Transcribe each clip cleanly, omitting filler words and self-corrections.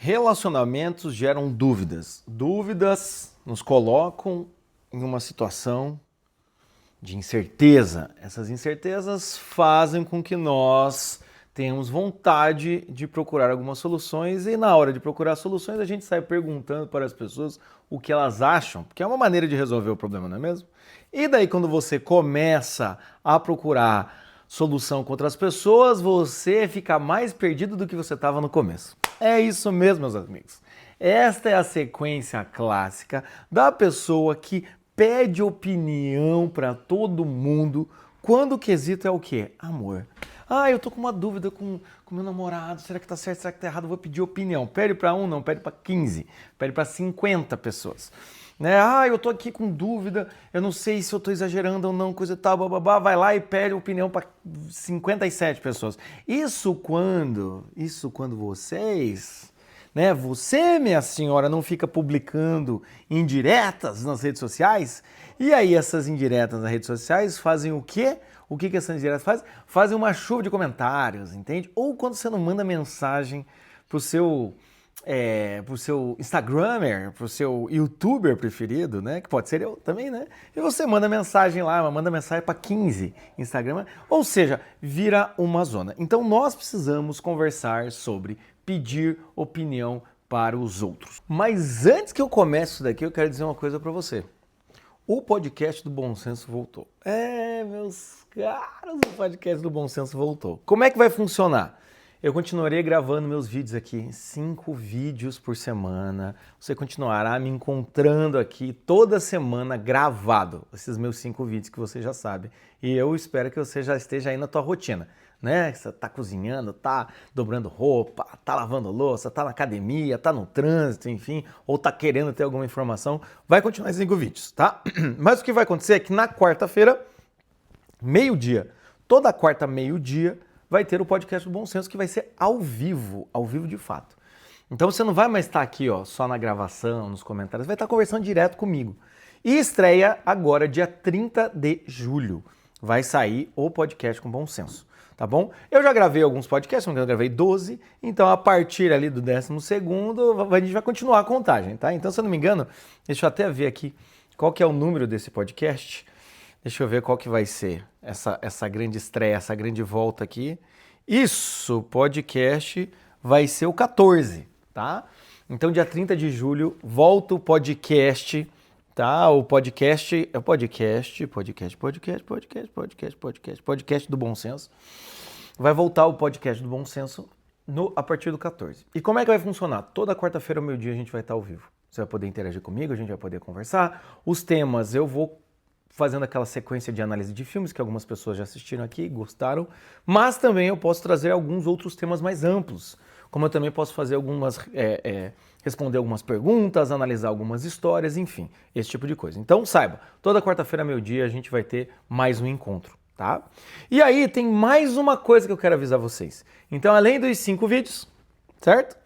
Relacionamentos geram dúvidas. Dúvidas nos colocam em uma situação de incerteza. Essas incertezas fazem com que nós tenhamos vontade de procurar algumas soluções e na hora de procurar soluções a gente sai perguntando para as pessoas o que elas acham, porque é uma maneira de resolver o problema, não é mesmo? E daí quando você começa a procurar solução com outras pessoas, você fica mais perdido do que você estava no começo. É isso mesmo, meus amigos. Esta é a sequência clássica da pessoa que pede opinião para todo mundo quando o quesito é o quê? Amor. Ah, eu tô com uma dúvida com meu namorado, será que tá certo, será que tá errado? Eu vou pedir opinião. Pede para um, não, pede para 15, pede para 50 pessoas. Né? Ah, eu tô aqui com dúvida, eu não sei se eu tô exagerando ou não, coisa e tal, bababá, vai lá e pede opinião para 57 pessoas. Isso quando vocês, né, você, minha senhora, não fica publicando indiretas nas redes sociais? E aí essas indiretas nas redes sociais fazem o quê? O que essas indiretas fazem? Fazem uma chuva de comentários, entende? Ou quando você não manda mensagem pro seu Instagrammer, pro seu YouTuber preferido, né? Que pode ser eu também, né? E você manda mensagem lá, manda mensagem para 15 Instagram, ou seja, vira uma zona. Então nós precisamos conversar sobre pedir opinião para os outros. Mas antes que eu comece isso daqui, eu quero dizer uma coisa para você. O podcast do Bom Senso voltou. Meus caros, o podcast do Bom Senso voltou. Como é que vai funcionar? Eu continuarei gravando meus vídeos aqui, 5 vídeos por semana. Você continuará me encontrando aqui toda semana gravado, esses meus 5 vídeos que você já sabe. E eu espero que você já esteja aí na tua rotina, né? Você tá cozinhando, tá dobrando roupa, tá lavando louça, tá na academia, tá no trânsito, enfim, ou tá querendo ter alguma informação, vai continuar esses 5 vídeos, tá? Mas o que vai acontecer é que na quarta-feira, meio-dia, toda quarta, meio-dia, vai ter o podcast do Bom Senso que vai ser ao vivo de fato. Então você não vai mais estar aqui, ó, só na gravação, nos comentários, vai estar conversando direto comigo. E estreia agora, dia 30 de julho, vai sair o podcast com Bom Senso, tá bom? Eu já gravei alguns podcasts, eu gravei 12, então a partir ali do 12º, a gente vai continuar a contagem, tá? Então, se eu não me engano, deixa eu até ver aqui qual que é o número desse podcast. Deixa eu ver qual que vai ser essa grande estreia, essa grande volta aqui. Isso, podcast vai ser o 14, tá? Então, dia 30 de julho, volta o podcast, tá? O podcast do Bom Senso. Vai voltar o podcast do Bom Senso a partir do 14. E como é que vai funcionar? Toda quarta-feira ao meio-dia a gente vai estar ao vivo. Você vai poder interagir comigo, a gente vai poder conversar. Os temas eu vou fazendo aquela sequência de análise de filmes que algumas pessoas já assistiram aqui, gostaram, mas também eu posso trazer alguns outros temas mais amplos, como eu também posso fazer responder algumas perguntas, analisar algumas histórias, enfim, esse tipo de coisa. Então saiba, toda quarta-feira, meio-dia, a gente vai ter mais um encontro, tá? E aí tem mais uma coisa que eu quero avisar vocês. Então, além dos 5 vídeos, certo?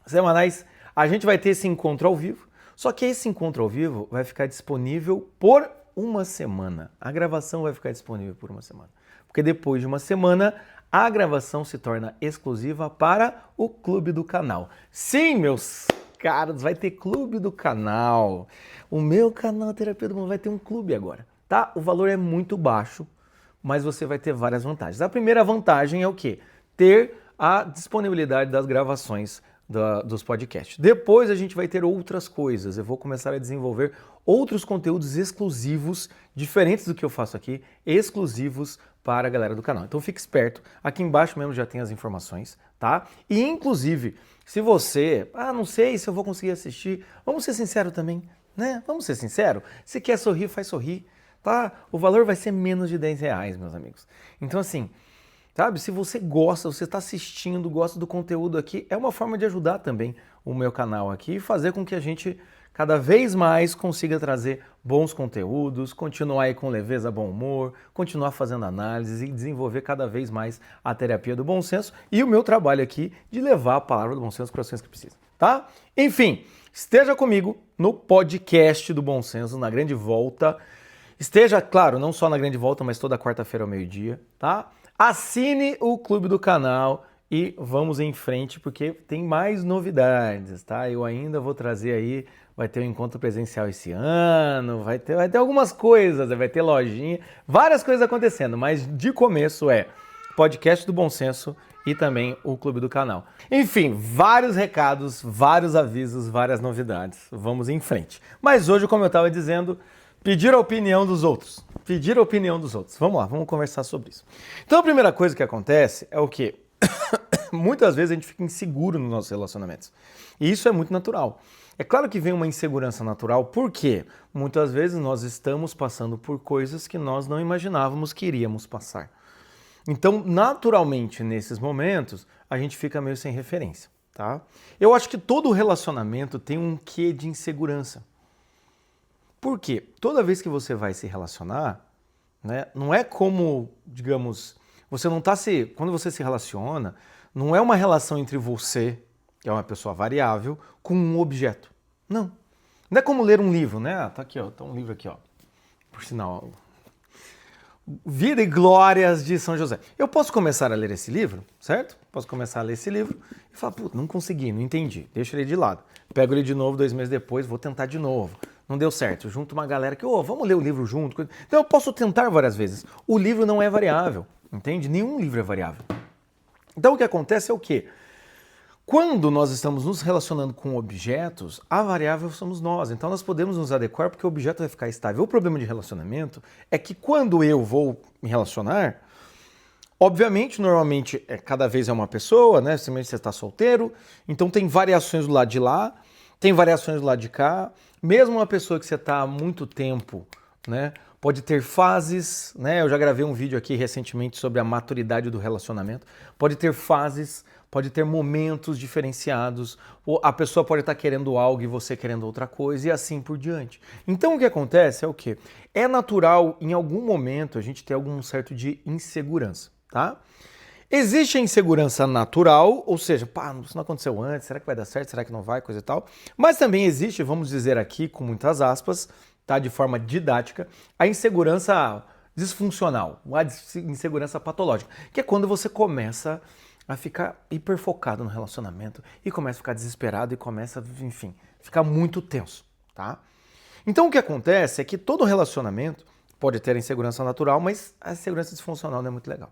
Semanais, a gente vai ter esse encontro ao vivo, só que esse encontro ao vivo vai ficar disponível por uma semana. A gravação vai ficar disponível por uma semana. Porque depois de uma semana, a gravação se torna exclusiva para o clube do canal. Sim, meus caros, vai ter clube do canal. O meu canal Terapia do Mundo vai ter um clube agora, tá? O valor é muito baixo, mas você vai ter várias vantagens. A primeira vantagem é o quê? Ter a disponibilidade das gravações dos podcasts. Depois a gente vai ter outras coisas. Eu vou começar a desenvolver outros conteúdos exclusivos, diferentes do que eu faço aqui, exclusivos para a galera do canal. Então fique esperto. Aqui embaixo mesmo já tem as informações, tá? E inclusive, se você, não sei se eu vou conseguir assistir, vamos ser sinceros também, né? Vamos ser sinceros. Se quer sorrir, faz sorrir, tá? O valor vai ser menos de R$10, meus amigos. Então assim, sabe, se você gosta, você está assistindo, gosta do conteúdo aqui, é uma forma de ajudar também o meu canal aqui e fazer com que a gente cada vez mais consiga trazer bons conteúdos, continuar aí com leveza, bom humor, continuar fazendo análises e desenvolver cada vez mais a terapia do bom senso e o meu trabalho aqui de levar a palavra do bom senso para as pessoas que precisam, tá? Enfim, esteja comigo no podcast do Bom Senso, na grande volta. Esteja, claro, não só na grande volta, mas toda quarta-feira ao meio-dia, tá? Assine o clube do canal e vamos em frente porque tem mais novidades, tá? Eu ainda vou trazer aí, vai ter um encontro presencial esse ano, vai ter algumas coisas, vai ter lojinha, várias coisas acontecendo, mas de começo é podcast do Bom Senso e também o Clube do Canal. Enfim, vários recados, vários avisos, várias novidades. Vamos em frente. Mas hoje, como eu estava dizendo, pedir a opinião dos outros. Pedir a opinião dos outros. Vamos lá, vamos conversar sobre isso. Então a primeira coisa que acontece é o quê? Muitas vezes a gente fica inseguro nos nossos relacionamentos. E isso é muito natural. É claro que vem uma insegurança natural, porque muitas vezes nós estamos passando por coisas que nós não imaginávamos que iríamos passar. Então, naturalmente, nesses momentos, a gente fica meio sem referência, tá? Eu acho que todo relacionamento tem um quê de insegurança. Por quê? Toda vez que você vai se relacionar, né, não é como, digamos, você não tá se... Quando você se relaciona, não é uma relação entre você, que é uma pessoa variável, com um objeto. Não. Não é como ler um livro, né? Ah, tá aqui, ó. Tá um livro aqui, ó. Por sinal... Vida e Glórias de São José. Eu posso começar a ler esse livro, certo? Posso começar a ler esse livro e falar, puta, não consegui, não entendi, deixa ele de lado. Pego ele de novo 2 meses depois, vou tentar de novo. Não deu certo, junto uma galera que, vamos ler o livro junto. Então eu posso tentar várias vezes. O livro não é variável, entende? Nenhum livro é variável. Então o que acontece é o quê? Quando nós estamos nos relacionando com objetos, a variável somos nós. Então nós podemos nos adequar porque o objeto vai ficar estável. O problema de relacionamento é que quando eu vou me relacionar, obviamente, normalmente, cada vez é uma pessoa, né? Se você está solteiro, então tem variações do lado de lá, tem variações do lado de cá. Mesmo uma pessoa que você está há muito tempo, né? Pode ter fases, né? Eu já gravei um vídeo aqui recentemente sobre a maturidade do relacionamento. Pode ter fases, pode ter momentos diferenciados, ou a pessoa pode estar querendo algo e você querendo outra coisa e assim por diante. Então o que acontece é o quê? É natural em algum momento a gente ter algum certo de insegurança, tá? Existe a insegurança natural, ou seja, pá, isso não aconteceu antes, será que vai dar certo, será que não vai, coisa e tal. Mas também existe, vamos dizer aqui com muitas aspas, tá, de forma didática, a insegurança disfuncional, a insegurança patológica, que é quando você começa a ficar hiperfocado no relacionamento e começa a ficar desesperado e começa, enfim, ficar muito tenso, tá? Então o que acontece é que todo relacionamento pode ter insegurança natural, mas a insegurança disfuncional não é muito legal.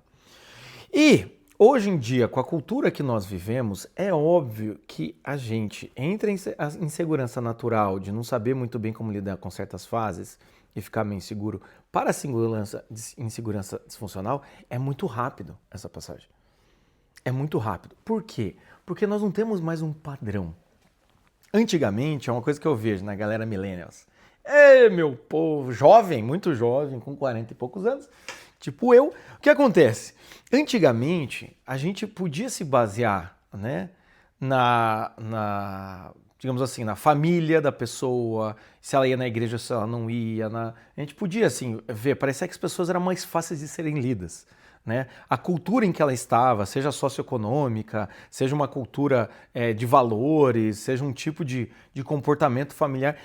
E hoje em dia, com a cultura que nós vivemos, é óbvio que a gente, entre a insegurança natural de não saber muito bem como lidar com certas fases e ficar meio inseguro, para a insegurança disfuncional, é muito rápido essa passagem. É muito rápido. Por quê? Porque nós não temos mais um padrão. Antigamente, é uma coisa que eu vejo na galera millennials. Meu povo, jovem, muito jovem, com 40 e poucos anos, tipo eu. O que acontece? Antigamente, a gente podia se basear, né, digamos assim, na família da pessoa, se ela ia na igreja, se ela não ia. A gente podia, assim, ver, parecia que as pessoas eram mais fáceis de serem lidas. Né? A cultura em que ela estava, seja socioeconômica, seja uma cultura de valores, seja um tipo de comportamento familiar,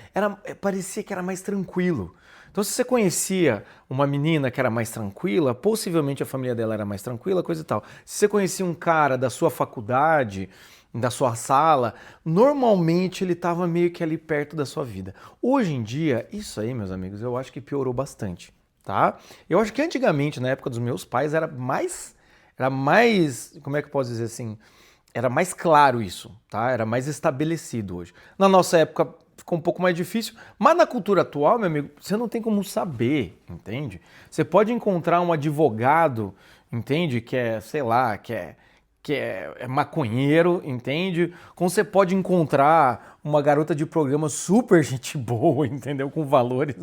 parecia que era mais tranquilo. Então, se você conhecia uma menina que era mais tranquila, possivelmente a família dela era mais tranquila, coisa e tal. Se você conhecia um cara da sua faculdade, da sua sala, normalmente ele estava meio que ali perto da sua vida. Hoje em dia, isso aí, meus amigos, eu acho que piorou bastante. Tá? Eu acho que antigamente, na época dos meus pais, era mais, como é que eu posso dizer assim, era mais claro isso, tá? Era mais estabelecido hoje. Na nossa época ficou um pouco mais difícil, mas na cultura atual, meu amigo, você não tem como saber, entende? Você pode encontrar um advogado, entende? Que é, sei lá, que é maconheiro, entende? Como você pode encontrar uma garota de programa super gente boa, entendeu? Com valores...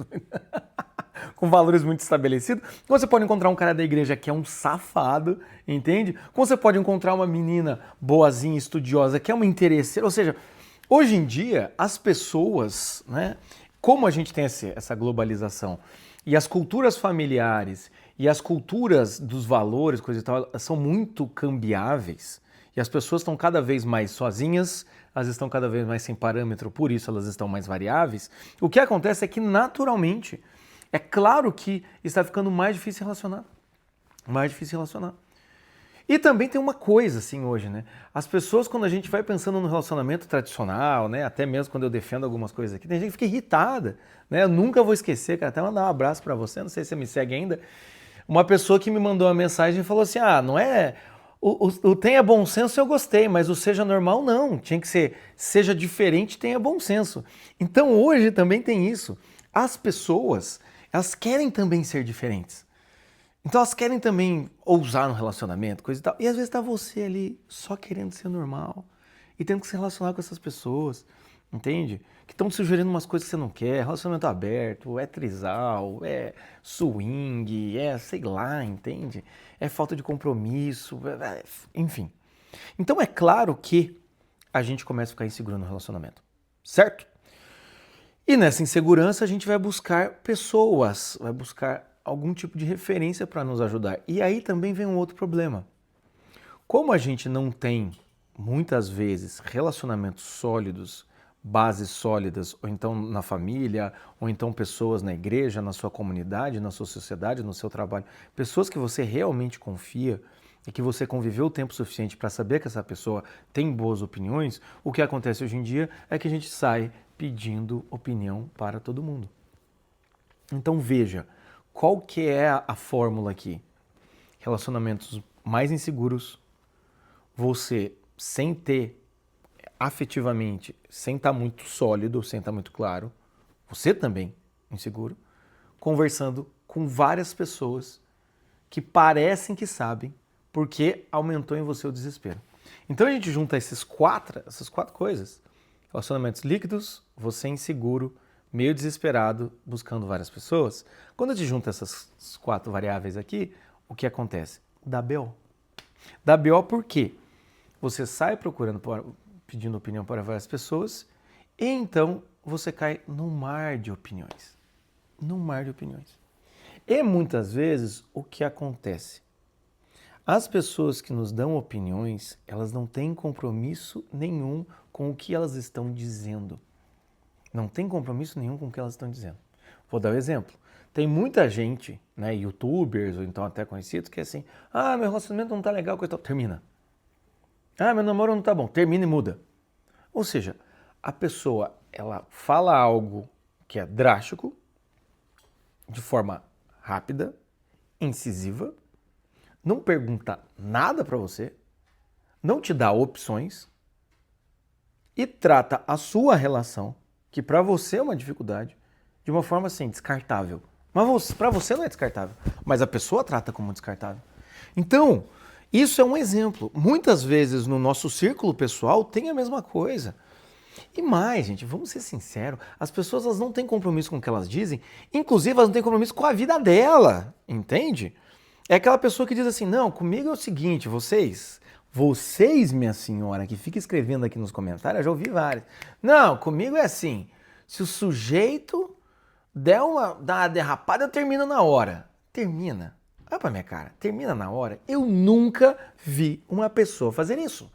com valores muito estabelecidos. Como você pode encontrar um cara da igreja que é um safado, entende? Como você pode encontrar uma menina boazinha, estudiosa, que é uma interesseira. Ou seja, hoje em dia, as pessoas, né? Como a gente tem essa globalização e as culturas familiares e as culturas dos valores, coisa e tal, são muito cambiáveis e as pessoas estão cada vez mais sozinhas, elas estão cada vez mais sem parâmetro, por isso elas estão mais variáveis. O que acontece é que, naturalmente, é claro que está ficando mais difícil relacionar. Mais difícil relacionar. E também tem uma coisa, assim, hoje, né? As pessoas, quando a gente vai pensando no relacionamento tradicional, né? Até mesmo quando eu defendo algumas coisas aqui, tem gente que fica irritada, né? Eu nunca vou esquecer, cara, até mandar um abraço pra você, não sei se você me segue ainda. Uma pessoa que me mandou uma mensagem e falou assim, não é... O tenha bom senso eu gostei, mas o seja normal não. Tinha que ser seja diferente, tenha bom senso. Então hoje também tem isso. As pessoas, elas querem também ser diferentes. Então elas querem também ousar no relacionamento, coisa e tal. E às vezes tá você ali só querendo ser normal e tendo que se relacionar com essas pessoas, entende? Que estão te sugerindo umas coisas que você não quer, relacionamento aberto, é trisal, é swing, é sei lá, entende? É falta de compromisso, enfim. Então é claro que a gente começa a ficar inseguro no relacionamento, certo? E nessa insegurança a gente vai buscar pessoas, vai buscar algum tipo de referência para nos ajudar. E aí também vem um outro problema. Como a gente não tem, muitas vezes, relacionamentos sólidos, bases sólidas, ou então na família, ou então pessoas na igreja, na sua comunidade, na sua sociedade, no seu trabalho, pessoas que você realmente confia e que você conviveu o tempo suficiente para saber que essa pessoa tem boas opiniões, o que acontece hoje em dia é que a gente sai pedindo opinião para todo mundo. Então veja, qual que é a fórmula aqui? Relacionamentos mais inseguros, você sem ter afetivamente, sem estar muito sólido, sem estar muito claro, você também inseguro, conversando com várias pessoas que parecem que sabem porque aumentou em você o desespero. Então a gente junta essas quatro coisas, relacionamentos líquidos, você inseguro, meio desesperado, buscando várias pessoas. Quando a gente junta essas 4 variáveis aqui, o que acontece? Dá BO. Dá BO por quê? Você sai procurando, pedindo opinião para várias pessoas e então você cai num mar de opiniões. Num mar de opiniões. E muitas vezes o que acontece? As pessoas que nos dão opiniões, elas não têm compromisso nenhum com o que elas estão dizendo. Não tem compromisso nenhum com o que elas estão dizendo. Vou dar um exemplo. Tem muita gente, né, youtubers ou então até conhecidos, que é assim, meu relacionamento não tá legal, coisa tal. Termina. Meu namoro não tá bom. Termina e muda. Ou seja, a pessoa, ela fala algo que é drástico, de forma rápida, incisiva, não pergunta nada pra você, não te dá opções e trata a sua relação, que para você é uma dificuldade, de uma forma assim, descartável. Mas para você não é descartável, mas a pessoa trata como descartável. Então, isso é um exemplo. Muitas vezes no nosso círculo pessoal tem a mesma coisa. E mais, gente, vamos ser sinceros, as pessoas elas não têm compromisso com o que elas dizem, inclusive elas não têm compromisso com a vida dela, entende? É aquela pessoa que diz assim, não, comigo é o seguinte, vocês, minha senhora, que fica escrevendo aqui nos comentários, eu já ouvi vários. Não, comigo é assim, se o sujeito dá uma derrapada, eu termino na hora. Termina. Olha pra minha cara, termina na hora. Eu nunca vi uma pessoa fazer isso.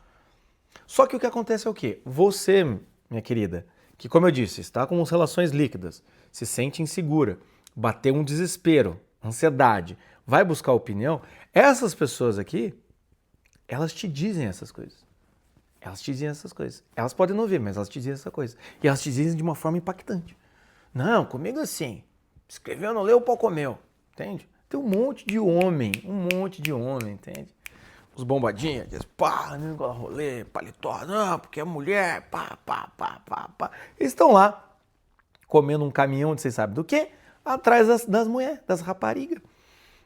Só que o que acontece é o quê? Você, minha querida, que como eu disse, está com relações líquidas, se sente insegura, bateu um desespero, ansiedade, vai buscar opinião, essas pessoas aqui, elas te dizem essas coisas. Elas te dizem essas coisas. Elas podem não ver, mas elas te dizem essa coisa. E elas te dizem de uma forma impactante. Não, comigo assim, escreveu, não leu, o pau comeu, entende? Tem um monte de homem, entende? Os bombadinhos, diz, pá, rolê, paletó, não, porque é mulher, pá. Eles estão lá, comendo um caminhão de vocês sabem do quê? Atrás das mulheres, das raparigas.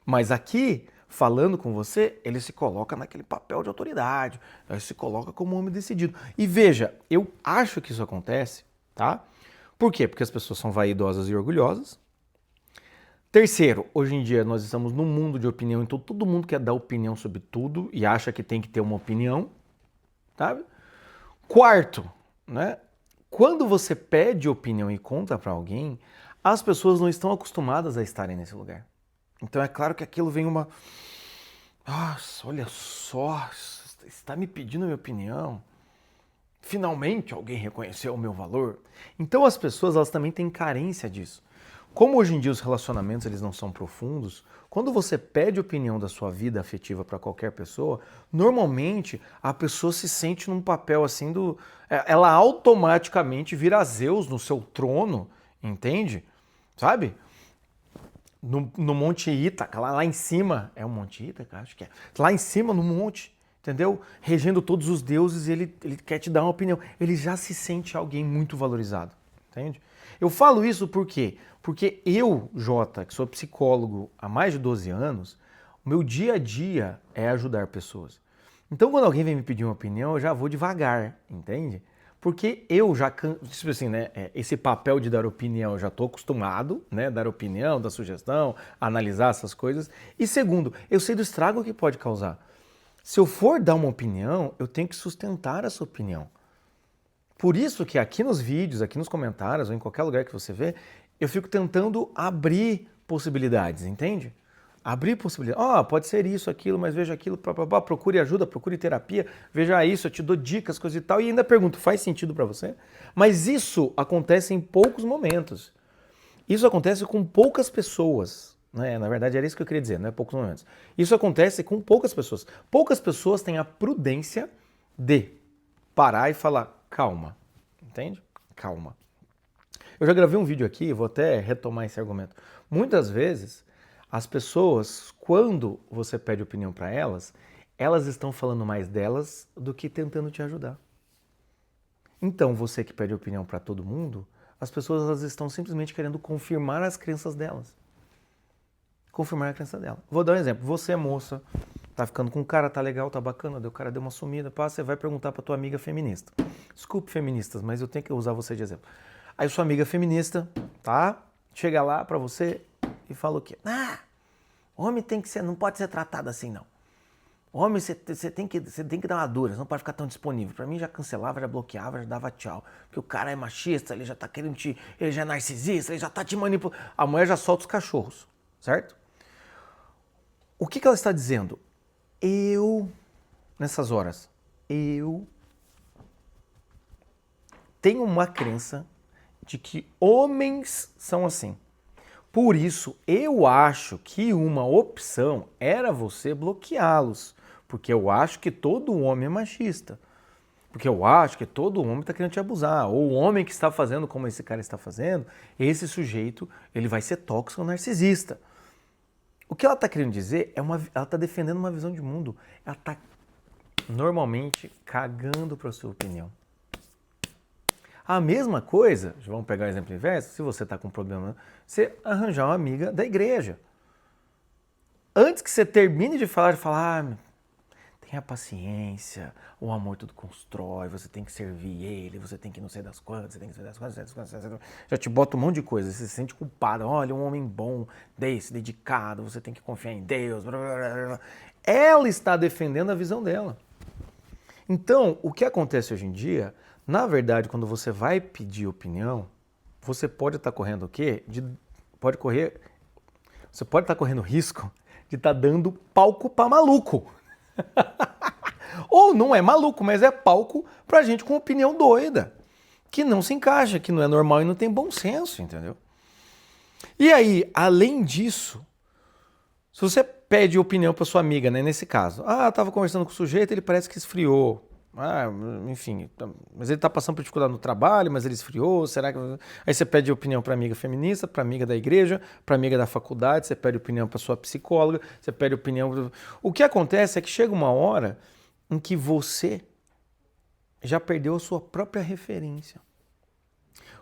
Mas aqui, falando com você, ele se coloca naquele papel de autoridade, ele se coloca como um homem decidido. E veja, eu acho que isso acontece, tá? Por quê? Porque as pessoas são vaidosas e orgulhosas. Terceiro, hoje em dia nós estamos num mundo de opinião, então todo mundo quer dar opinião sobre tudo e acha que tem que ter uma opinião, sabe? Quarto, né? Quando você pede opinião e conta para alguém, as pessoas não estão acostumadas a estarem nesse lugar. Então é claro que aquilo vem uma... Nossa, olha só, está me pedindo a minha opinião. Finalmente alguém reconheceu o meu valor. Então as pessoas elas também têm carência disso. Como hoje em dia os relacionamentos eles não são profundos, quando você pede opinião da sua vida afetiva para qualquer pessoa, normalmente a pessoa se sente num papel assim ela automaticamente vira Zeus no seu trono, entende? Sabe? No Monte Ítaca, lá em cima, é o Monte Ítaca? Acho que é. Lá em cima, no monte, entendeu? Regendo todos os deuses, ele quer te dar uma opinião. Ele já se sente alguém muito valorizado, entende? Eu falo isso por quê? Porque eu, Jota, que sou psicólogo há mais de 12 anos, o meu dia a dia é ajudar pessoas. Então, quando alguém vem me pedir uma opinião, eu já vou devagar, entende? Porque eu já, tipo assim, né, esse papel de dar opinião, eu já estou acostumado, né, dar opinião, dar sugestão, analisar essas coisas. E segundo, eu sei do estrago que pode causar. Se eu for dar uma opinião, eu tenho que sustentar essa opinião. Por isso que aqui nos vídeos, aqui nos comentários, ou em qualquer lugar que você vê, eu fico tentando abrir possibilidades, entende? Abrir possibilidades. Pode ser isso, aquilo, mas veja aquilo, procure ajuda, procure terapia, veja isso, eu te dou dicas, coisa e tal, e ainda pergunto, faz sentido para você? Mas isso acontece em poucos momentos. Isso acontece com poucas pessoas, né? Na verdade era isso que eu queria dizer, não é poucos momentos. Isso acontece com poucas pessoas. Poucas pessoas têm a prudência de parar e falar, calma, entende? Calma. Eu já gravei um vídeo aqui, vou até retomar esse argumento. Muitas vezes, as pessoas, quando você pede opinião para elas, elas estão falando mais delas do que tentando te ajudar. Então, você que pede opinião para todo mundo, as pessoas elas estão simplesmente querendo confirmar as crenças delas. Confirmar a crença dela. Vou dar um exemplo. Você, moça, tá ficando com um cara, tá legal, tá bacana, o cara deu uma sumida, você vai perguntar pra tua amiga feminista. Desculpe, feministas, mas eu tenho que usar você de exemplo. Aí sua amiga feminista, tá? Chega lá pra você e fala o quê? Homem tem que ser, não pode ser tratado assim, não. Homem, você tem que dar uma dura, você não pode ficar tão disponível. Pra mim já cancelava, já bloqueava, já dava tchau. Porque o cara é machista, ele já tá querendo ele já é narcisista, ele já tá te manipulando. A mulher já solta os cachorros, certo? O que ela está dizendo? Nessas horas, eu tenho uma crença de que homens são assim. Por isso, eu acho que uma opção era você bloqueá-los. Porque eu acho que todo homem é machista. Porque eu acho que todo homem está querendo te abusar. Ou o homem que está fazendo como esse cara está fazendo, esse sujeito, ele vai ser tóxico ou narcisista. O que ela está querendo dizer ela está defendendo uma visão de mundo. Ela está normalmente cagando para a sua opinião. A mesma coisa, vamos pegar o exemplo inverso, se você está com um problema, você arranjar uma amiga da igreja. Antes que você termine de falar, tenha paciência, o amor tudo constrói, você tem que servir ele, você tem que não sei das quantas, você tem que ser das quantas, já te bota um monte de coisa, você se sente culpado, olha, um homem bom, dedicado, você tem que confiar em Deus, blá, blá, blá, blá. Ela está defendendo a visão dela. Então, o que acontece hoje em dia, na verdade, quando você vai pedir opinião, você pode estar correndo o quê? Você pode estar correndo risco de estar dando palco para maluco. Ou não é maluco, mas é palco pra gente com opinião doida, que não se encaixa, que não é normal e não tem bom senso, entendeu? E aí, além disso, se você pede opinião pra sua amiga, né, nesse caso, tava conversando com o sujeito, ele parece que esfriou. Enfim, mas ele tá passando por dificuldade no trabalho, mas ele esfriou, será que... Aí você pede opinião pra amiga feminista, pra amiga da igreja, pra amiga da faculdade, você pede opinião pra sua psicóloga, você pede opinião... O que acontece é que chega uma hora em que você já perdeu a sua própria referência.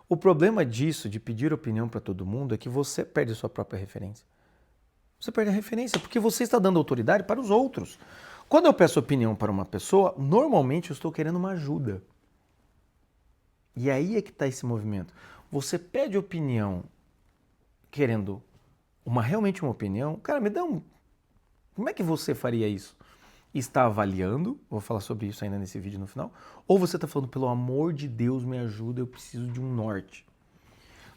O problema disso, de pedir opinião para todo mundo, é que você perde a sua própria referência. Você perde a referência porque você está dando autoridade para os outros. Quando eu peço opinião para uma pessoa, normalmente eu estou querendo uma ajuda. E aí é que está esse movimento. Você pede opinião querendo realmente uma opinião. Cara, me dá um... Como é que você faria isso? Está avaliando, vou falar sobre isso ainda nesse vídeo no final, ou você está falando, pelo amor de Deus, me ajuda, eu preciso de um norte.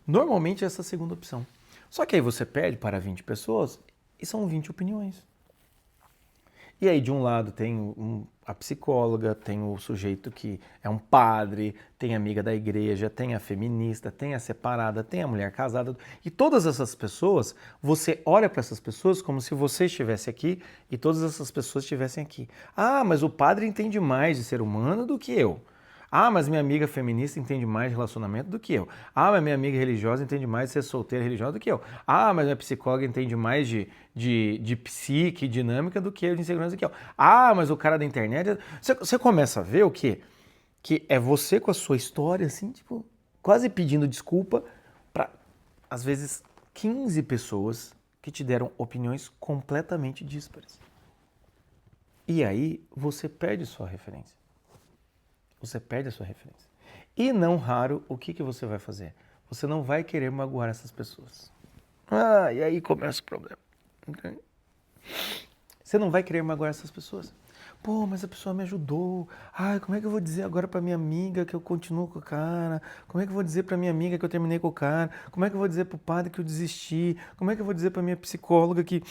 Normalmente é essa a segunda opção. Só que aí você pede para 20 pessoas e são 20 opiniões. E aí, de um lado, tem a psicóloga, tem o sujeito que é um padre, tem a amiga da igreja, tem a feminista, tem a separada, tem a mulher casada. E todas essas pessoas, você olha para essas pessoas como se você estivesse aqui e todas essas pessoas estivessem aqui. Ah, mas o padre entende mais de ser humano do que eu. Ah, mas minha amiga feminista entende mais de relacionamento do que eu. Ah, mas minha amiga religiosa entende mais de ser solteira religiosa do que eu. Ah, mas minha psicóloga entende mais de psique, dinâmica do que eu, de insegurança do que eu. Ah, mas o cara da internet... Você começa a ver o quê? Que é você com a sua história, assim, tipo, quase pedindo desculpa para, às vezes, 15 pessoas que te deram opiniões completamente díspares. E aí, você perde sua referência. Você perde a sua referência. E não raro, o que você vai fazer? Você não vai querer magoar essas pessoas. Ah, e aí começa o problema. Entende? Você não vai querer magoar essas pessoas. Pô, mas a pessoa me ajudou. Ai, como é que eu vou dizer agora pra minha amiga que eu continuo com o cara? Como é que eu vou dizer pra minha amiga que eu terminei com o cara? Como é que eu vou dizer pro padre que eu desisti? Como é que eu vou dizer pra minha psicóloga que...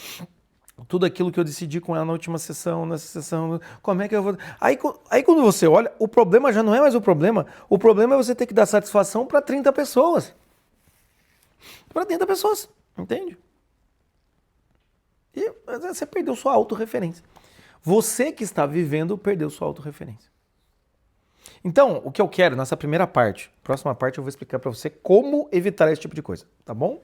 tudo aquilo que eu decidi com ela na última sessão, nessa sessão, como é que eu vou... Aí quando você olha, o problema já não é mais o problema é você ter que dar satisfação para 30 pessoas. Para 30 pessoas, entende? E você perdeu sua autorreferência. Você que está vivendo perdeu sua autorreferência. Então, o que eu quero nessa primeira parte, próxima parte eu vou explicar para você como evitar esse tipo de coisa, tá bom?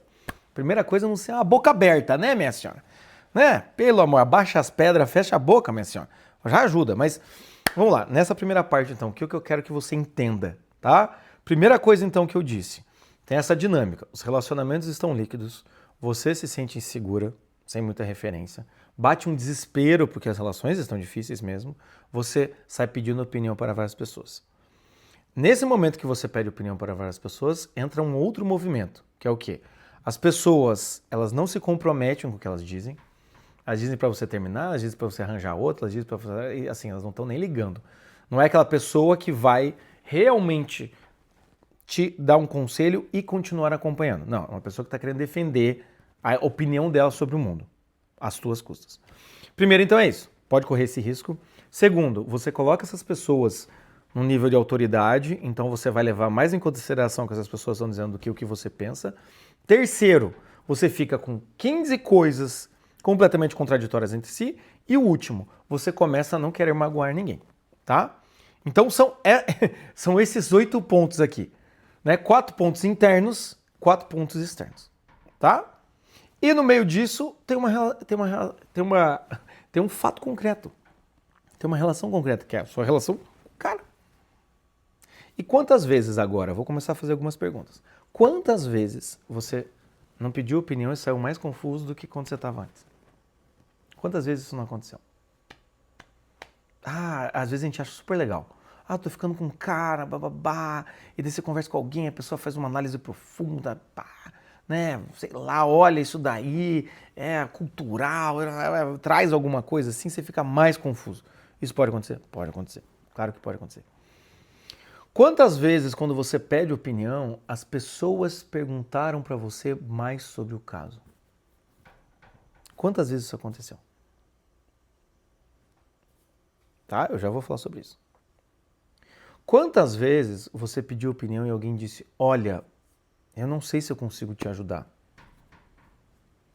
Primeira coisa, não ser uma boca aberta, né, minha senhora? Né? Pelo amor, abaixa as pedras, fecha a boca, minha senhora. Já ajuda, mas vamos lá. Nessa primeira parte, então, o que eu quero que você entenda, tá? Primeira coisa, então, que eu disse. Tem essa dinâmica. Os relacionamentos estão líquidos, você se sente insegura, sem muita referência, bate um desespero, porque as relações estão difíceis mesmo, você sai pedindo opinião para várias pessoas. Nesse momento que você pede opinião para várias pessoas, entra um outro movimento, que é o quê? As pessoas, elas não se comprometem com o que elas dizem, elas dizem para você terminar, elas dizem para você arranjar outra, elas dizem para você... E assim, elas não estão nem ligando. Não é aquela pessoa que vai realmente te dar um conselho e continuar acompanhando. Não, é uma pessoa que está querendo defender a opinião dela sobre o mundo, às tuas custas. Primeiro, então, é isso. Pode correr esse risco. Segundo, você coloca essas pessoas num nível de autoridade, então você vai levar mais em consideração o que essas pessoas estão dizendo do que o que você pensa. Terceiro, você fica com 15 coisas completamente contraditórias entre si. E o último, você começa a não querer magoar ninguém, tá? Então são esses 8 pontos aqui, né? 4 pontos internos, 4 pontos externos, tá? E no meio disso tem um fato concreto, tem uma relação concreta, que é a sua relação com o cara. E quantas vezes agora, eu vou começar a fazer algumas perguntas, quantas vezes você não pediu opinião e saiu mais confuso do que quando você estava antes? Quantas vezes isso não aconteceu? Ah, às vezes a gente acha super legal. Ah, tô ficando com um cara, bababá, e daí você conversa com alguém, a pessoa faz uma análise profunda, pá, né, sei lá, olha isso daí, é cultural, traz alguma coisa assim, você fica mais confuso. Isso pode acontecer? Pode acontecer. Claro que pode acontecer. Quantas vezes, quando você pede opinião, as pessoas perguntaram para você mais sobre o caso? Quantas vezes isso aconteceu? Tá? Eu já vou falar sobre isso. Quantas vezes você pediu opinião e alguém disse, olha, eu não sei se eu consigo te ajudar.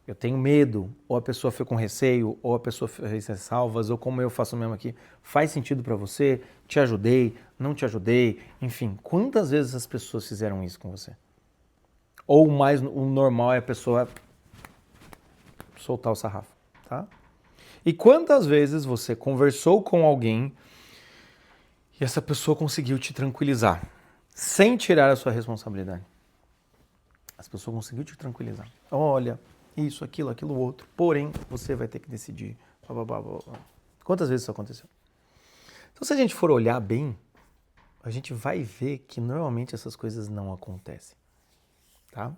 Eu tenho medo, ou a pessoa foi com receio, ou a pessoa fez ressalvas, ou como eu faço mesmo aqui, faz sentido para você? Te ajudei, não te ajudei, enfim. Quantas vezes as pessoas fizeram isso com você? Ou o normal é a pessoa soltar o sarrafo, tá? E quantas vezes você conversou com alguém e essa pessoa conseguiu te tranquilizar, sem tirar a sua responsabilidade? Essa pessoa conseguiu te tranquilizar. Olha, isso, aquilo, outro. Porém, você vai ter que decidir. Blá, blá, blá, blá. Quantas vezes isso aconteceu? Então, se a gente for olhar bem, a gente vai ver que normalmente essas coisas não acontecem, tá?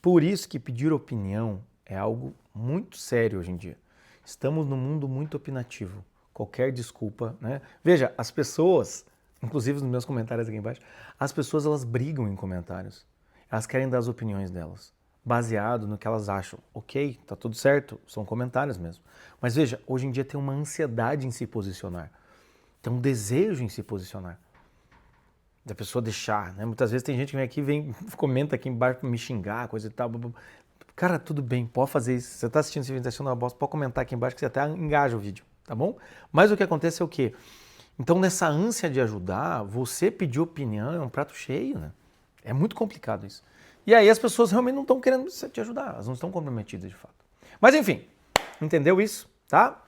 Por isso que pedir opinião é algo muito sério hoje em dia. Estamos num mundo muito opinativo. Qualquer desculpa, né? Veja, as pessoas, inclusive nos meus comentários aqui embaixo, as pessoas elas brigam em comentários. Elas querem dar as opiniões delas. baseado no que elas acham. Ok, tá tudo certo, são comentários mesmo. Mas veja, hoje em dia tem uma ansiedade em se posicionar. Tem um desejo em se posicionar. Da pessoa deixar, né? Muitas vezes tem gente que vem aqui, comenta aqui embaixo pra me xingar, coisa e tal. Cara, tudo bem, pode fazer isso. Você tá assistindo esse vídeo, tá achando uma bosta, pode comentar aqui embaixo que você até engaja o vídeo, tá bom? Mas o que acontece é o quê? Então, nessa ânsia de ajudar, você pedir opinião é um prato cheio, né? É muito complicado isso. E aí as pessoas realmente não estão querendo te ajudar, elas não estão comprometidas de fato. Mas enfim, entendeu isso, tá?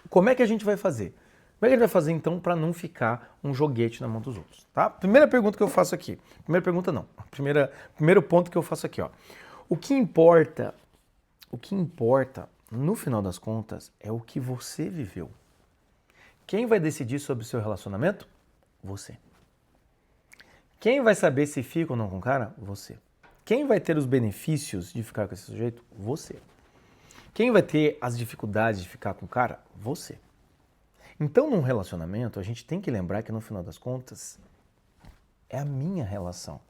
Como é que a gente vai fazer? Como é que a gente vai fazer então para não ficar um joguete na mão dos outros, tá? Primeira pergunta que eu faço aqui. Primeira pergunta não. Primeiro ponto que eu faço aqui, ó. O que importa, no final das contas, é o que você viveu. Quem vai decidir sobre o seu relacionamento? Você. Quem vai saber se fica ou não com o cara? Você. Quem vai ter os benefícios de ficar com esse sujeito? Você. Quem vai ter as dificuldades de ficar com o cara? Você. Então, num relacionamento, a gente tem que lembrar que, no final das contas, é a minha relação.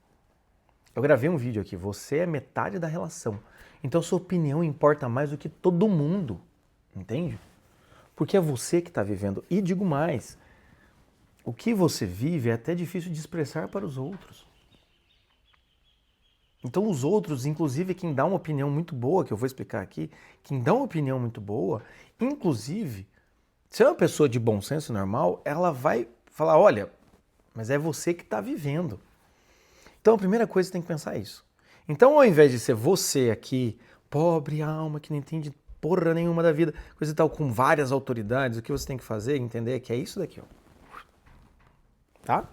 Eu gravei um vídeo aqui, você é metade da relação. Então, sua opinião importa mais do que todo mundo, entende? Porque é você que está vivendo. E digo mais, o que você vive é até difícil de expressar para os outros. Então os outros, inclusive quem dá uma opinião muito boa, que eu vou explicar aqui, quem dá uma opinião muito boa, inclusive, se é uma pessoa de bom senso normal, ela vai falar, olha, mas é você que está vivendo. Então a primeira coisa você tem que pensar isso. Então ao invés de ser você aqui, pobre alma que não entende porra nenhuma da vida, coisa e tal, com várias autoridades, o que você tem que fazer, entender que é isso daqui, ó. Tá?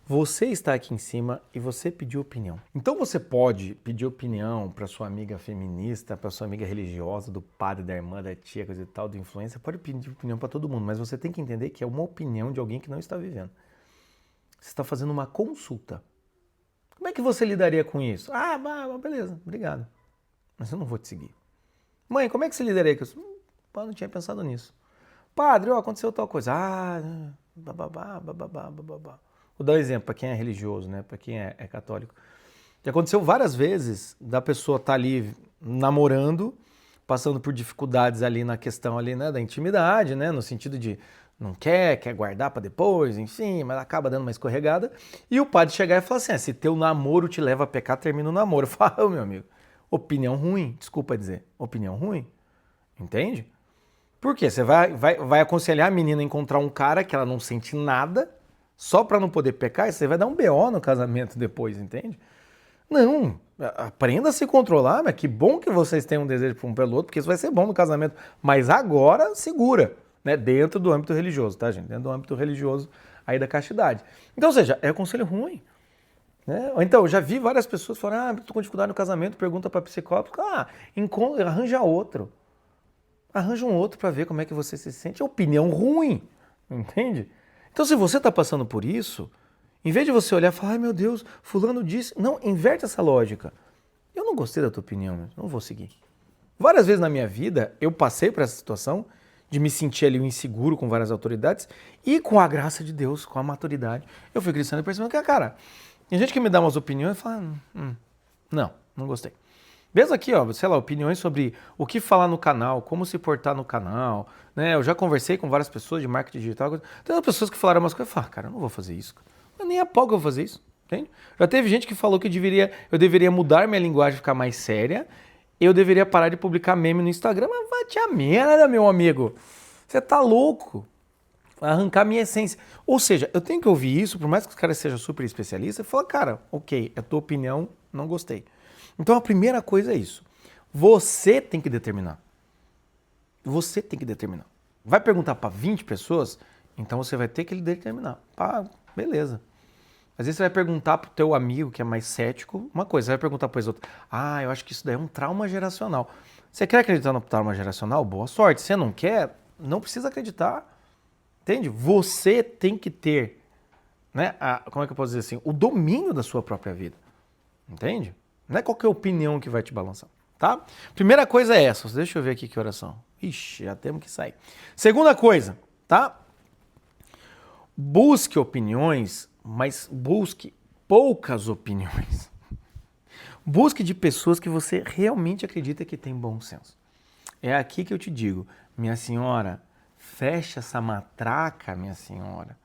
Você está aqui em cima e você pediu opinião. Então você pode pedir opinião para sua amiga feminista, para sua amiga religiosa, do padre, da irmã, da tia, coisa e tal, do influencer, pode pedir opinião para todo mundo, mas você tem que entender que é uma opinião de alguém que não está vivendo. Você está fazendo uma consulta. Como é que você lidaria com isso? Ah, beleza, obrigado. Mas eu não vou te seguir. Mãe, como é que você lidaria com isso? Não tinha pensado nisso. Padre, aconteceu tal coisa. Bababá. Vou dar um exemplo para quem é religioso, né? Para quem é católico. Já aconteceu várias vezes da pessoa estar ali namorando, passando por dificuldades ali na questão ali, né, da intimidade, né, no sentido de não quer guardar para depois, enfim, mas acaba dando uma escorregada. E o padre chegar e falar assim, se teu namoro te leva a pecar, termina o namoro. Fala, meu amigo, opinião ruim, desculpa dizer, opinião ruim, entende? Por quê? Você vai aconselhar a menina a encontrar um cara que ela não sente nada, só para não poder pecar, e você vai dar um BO no casamento depois, entende? Não, aprenda a se controlar, mas que bom que vocês tenham um desejo um pelo outro, porque isso vai ser bom no casamento. Mas agora, segura, né? Dentro do âmbito religioso, tá, gente? Dentro do âmbito religioso aí da castidade. Então, ou seja, é um conselho ruim. Né? Ou então, eu já vi várias pessoas falando, tô com dificuldade no casamento, pergunta para psicólogo, arranja outro. Arranja um outro para ver como é que você se sente. É opinião ruim, entende? Então, se você está passando por isso, em vez de você olhar e falar, ai meu Deus, fulano disse... Não, inverte essa lógica. Eu não gostei da tua opinião, não vou seguir. Várias vezes na minha vida, eu passei por essa situação de me sentir ali inseguro com várias autoridades e com a graça de Deus, com a maturidade, eu fui crescendo e percebendo que, cara, tem gente que me dá umas opiniões e fala, não gostei. Mesmo aqui, ó, sei lá, opiniões sobre o que falar no canal, como se portar no canal, né? Eu já conversei com várias pessoas de marketing digital, tem pessoas que falaram umas coisas, eu falo, cara, eu não vou fazer isso. Mas nem a pau que eu vou fazer isso, entende? Já teve gente que falou que eu deveria mudar minha linguagem, ficar mais séria, eu deveria parar de publicar meme no Instagram, mas vai te a merda, meu amigo. Você tá louco. Vai arrancar minha essência. Ou seja, eu tenho que ouvir isso, por mais que os caras sejam super especialistas, e falar, cara, ok, é tua opinião, não gostei. Então a primeira coisa é isso. Você tem que determinar. Você tem que determinar. Vai perguntar para 20 pessoas, então você vai ter que determinar. Beleza. Às vezes você vai perguntar pro teu amigo que é mais cético uma coisa, você vai perguntar para os outros, eu acho que isso daí é um trauma geracional. Você quer acreditar no trauma geracional? Boa sorte. Se você não quer, não precisa acreditar. Entende? Você tem que ter, né, como é que eu posso dizer assim, o domínio da sua própria vida. Entende? Não é qualquer opinião que vai te balançar, tá? Primeira coisa é essa. Deixa eu ver aqui que oração. Ixi, já temos que sair. Segunda coisa, tá? Busque opiniões, mas busque poucas opiniões. Busque de pessoas que você realmente acredita que tem bom senso. É aqui que eu te digo, minha senhora, fecha essa matraca, minha senhora.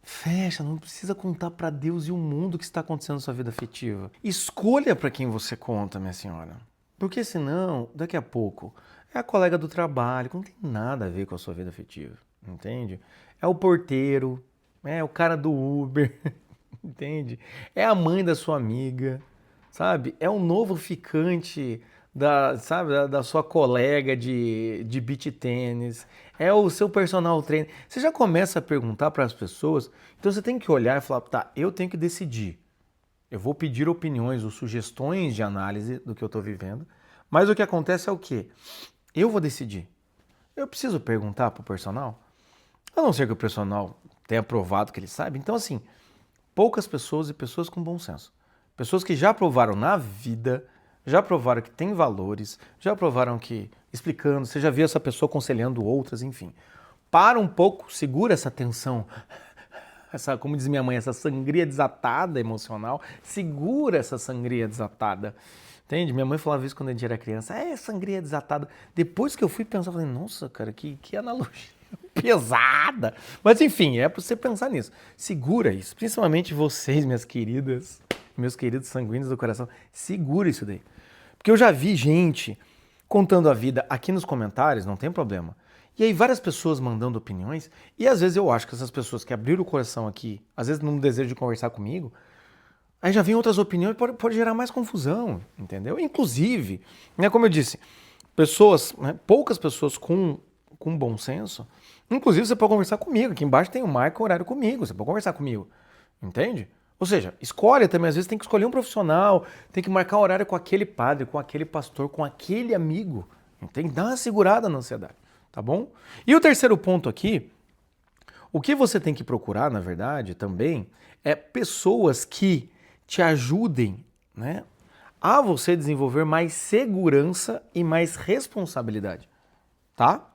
Fecha, não precisa contar para Deus e o mundo o que está acontecendo na sua vida afetiva. Escolha para quem você conta, minha senhora. Porque senão, daqui a pouco, é a colega do trabalho, que não tem nada a ver com a sua vida afetiva, entende? É o porteiro, é o cara do Uber, entende? É a mãe da sua amiga, sabe? É o novo ficante da sua colega de beach tênis, é o seu personal trainer. Você já começa a perguntar para as pessoas, então você tem que olhar e falar, tá, eu tenho que decidir. Eu vou pedir opiniões ou sugestões de análise do que eu estou vivendo, mas o que acontece é o quê? Eu vou decidir. Eu preciso perguntar para o personal? A não ser que o personal tenha provado que ele sabe. Então, assim, poucas pessoas e pessoas com bom senso. Pessoas que já provaram na vida, já provaram que tem valores, já provaram que, explicando, você já viu essa pessoa aconselhando outras, enfim. Para um pouco, segura essa tensão, essa, como diz minha mãe, essa sangria desatada emocional, segura essa sangria desatada. Entende? Minha mãe falava isso quando a gente era criança, sangria desatada. Depois que eu fui pensar, eu falei, nossa, cara, que analogia pesada. Mas enfim, é para você pensar nisso. Segura isso, principalmente vocês, minhas queridas, meus queridos sanguíneos do coração, segura isso daí. Porque eu já vi gente contando a vida aqui nos comentários, não tem problema. E aí várias pessoas mandando opiniões, e às vezes eu acho que essas pessoas que abriram o coração aqui, às vezes não desejo de conversar comigo, aí já vem outras opiniões e pode gerar mais confusão, entendeu? Inclusive, né, como eu disse, pessoas, né, poucas pessoas com bom senso, inclusive você pode conversar comigo, aqui embaixo tem o marca horário comigo, você pode conversar comigo, entende? Ou seja, escolha também, às vezes tem que escolher um profissional, tem que marcar horário com aquele padre, com aquele pastor, com aquele amigo, entende? Dá uma segurada na ansiedade, tá bom? E o terceiro ponto aqui, o que você tem que procurar, na verdade, também, é pessoas que te ajudem, né, a você desenvolver mais segurança e mais responsabilidade, tá?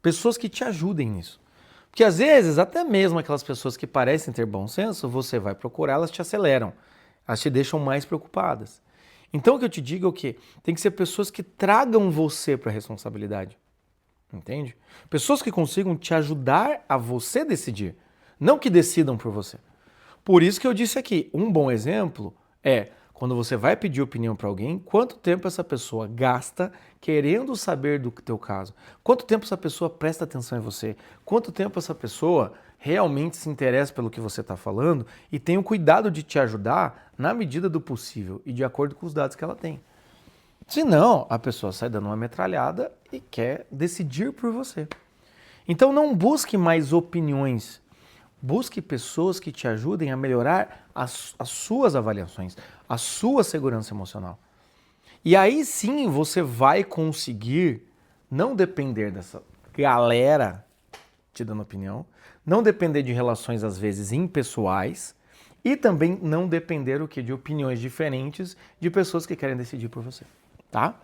Pessoas que te ajudem nisso. Porque às vezes, até mesmo aquelas pessoas que parecem ter bom senso, você vai procurar, elas te aceleram, elas te deixam mais preocupadas. Então o que eu te digo é o quê? Tem que ser pessoas que tragam você para a responsabilidade, entende? Pessoas que consigam te ajudar a você decidir, não que decidam por você. Por isso que eu disse aqui, um bom exemplo é quando você vai pedir opinião para alguém, quanto tempo essa pessoa gasta querendo saber do teu caso? Quanto tempo essa pessoa presta atenção em você? Quanto tempo essa pessoa realmente se interessa pelo que você está falando e tem o cuidado de te ajudar na medida do possível e de acordo com os dados que ela tem? Senão, a pessoa sai dando uma metralhada e quer decidir por você. Então não busque mais opiniões. Busque pessoas que te ajudem a melhorar as suas avaliações, a sua segurança emocional. E aí sim você vai conseguir não depender dessa galera te dando opinião, não depender de relações às vezes impessoais e também não depender o quê? De opiniões diferentes de pessoas que querem decidir por você, tá?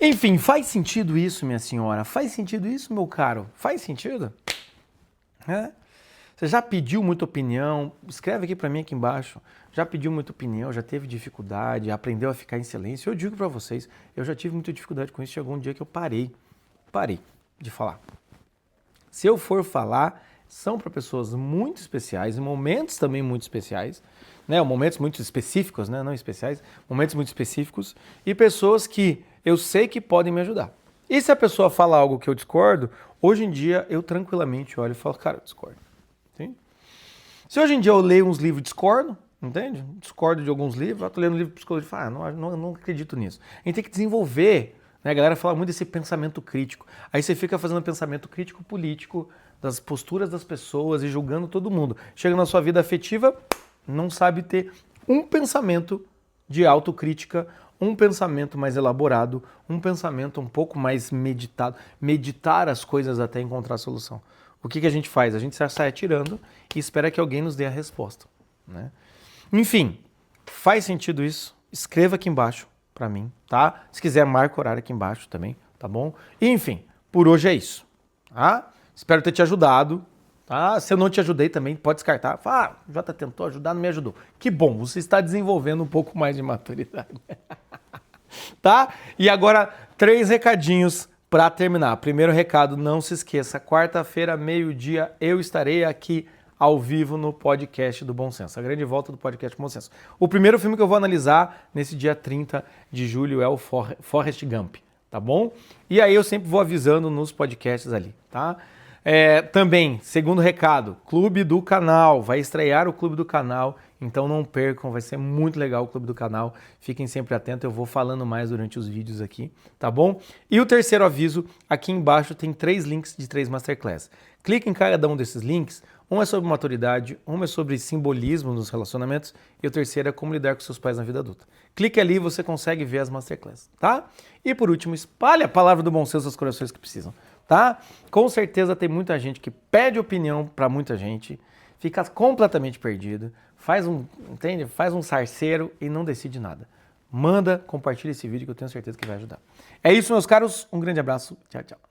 Enfim, faz sentido isso, minha senhora? Faz sentido isso, meu caro? Faz sentido? É? Você já pediu muita opinião? Escreve aqui para mim aqui embaixo. Já pediu muita opinião, já teve dificuldade, aprendeu a ficar em silêncio? Eu digo para vocês, eu já tive muita dificuldade com isso. Chegou um dia que eu parei de falar. Se eu for falar, são para pessoas muito especiais, em momentos também muito especiais, né? Momentos muito específicos, né? Não especiais, momentos muito específicos e pessoas que eu sei que podem me ajudar. E se a pessoa fala algo que eu discordo, hoje em dia eu tranquilamente olho e falo, cara, eu discordo. Entende? Se hoje em dia eu leio uns livros e discordo, entende? Discordo de alguns livros, eu estou lendo um livro de psicologia e falo, não acredito nisso. A gente tem que desenvolver, né? A galera fala muito desse pensamento crítico. Aí você fica fazendo pensamento crítico político das posturas das pessoas e julgando todo mundo. Chega na sua vida afetiva, não sabe ter um pensamento de autocrítica, um pensamento mais elaborado, um pensamento um pouco mais meditado, meditar as coisas até encontrar a solução. O que a gente faz? A gente sai atirando e espera que alguém nos dê a resposta, né? Enfim, faz sentido isso? Escreva aqui embaixo para mim, tá? Se quiser, marca o horário aqui embaixo também, tá bom? E, enfim, por hoje é isso, tá? Espero ter te ajudado, Tá? Se eu não te ajudei também, pode descartar. Fala, Jota tentou ajudar, não me ajudou. Que bom, você está desenvolvendo um pouco mais de maturidade. Tá? E agora, 3 recadinhos para terminar. Primeiro recado, não se esqueça, quarta-feira, meio-dia, eu estarei aqui ao vivo no podcast do Bom Senso, a grande volta do podcast do Bom Senso. O primeiro filme que eu vou analisar nesse dia 30 de julho é o Forrest Gump, tá bom? E aí eu sempre vou avisando nos podcasts ali, tá? Também, segundo recado, Clube do Canal, vai estrear o Clube do Canal, então não percam, vai ser muito legal o Clube do Canal, fiquem sempre atentos, eu vou falando mais durante os vídeos aqui, tá bom? E o terceiro aviso, aqui embaixo tem 3 links de 3 Masterclass. Clique em cada um desses links, um é sobre maturidade, um é sobre simbolismo nos relacionamentos e o terceiro é como lidar com seus pais na vida adulta. Clique ali e você consegue ver as Masterclass, tá? E por último, espalhe a palavra do bom senso aos corações que precisam, tá? Com certeza tem muita gente que pede opinião para muita gente, fica completamente perdido, faz um sarceiro e não decide nada. Manda, compartilha esse vídeo que eu tenho certeza que vai ajudar. É isso, meus caros, um grande abraço, tchau, tchau.